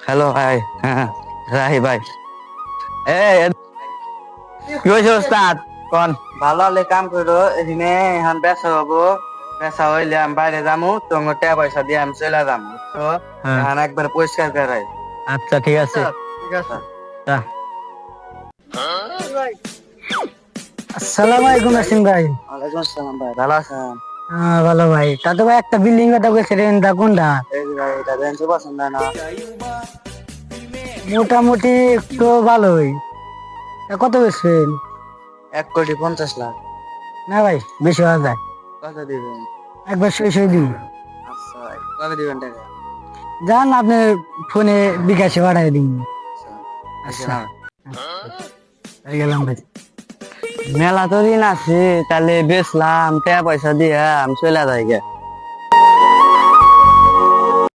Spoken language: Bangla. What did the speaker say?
হ্যালো ভাই। হ্যাঁ রাহি ভাই। এ কি হয়েছে ওস্তাদ? কোন ভালো হলে কাম করো, এখানে এখন বেচা হবো। বেচা হইলে আমি বাইরে যামু, তোমার টাকা পয়সা দিয়ে আমি চলে যাবো। তো এখন একবার পরিষ্কার করাই। আচ্ছা ঠিক আছে। ঠিক আছে। আসসালামু আলাইকুম ইয়াসিন ভাই। ওয়ালাইকুম আসসালাম ভাই, ভালো আছেন? হ্যাঁ ভালো ভাই, তা তো ভাই একটা বিল্ডিং কথা বলছিলেন, তা কোনটা? এই যে ভাই, এটা রেঞ্জ পছন্দ না? মোটামুটি একটু ভালোই। তা কত বেচবেন? 1,50,00,000। না ভাই, বেশি হওয়া যায়। কত দিবেন? একবার সই দিন। আচ্ছা, কবে দিবেন টাকা? যান আপনি ফোনে বিকাশে পাঠাই দিন। আচ্ছা আচ্ছা, হয়ে গেলাম ভাই। মেলা তো দিন আছে, তাহলে বেচলাম, টাকা পয়সা দিয়ে আমি চলে যাই গে।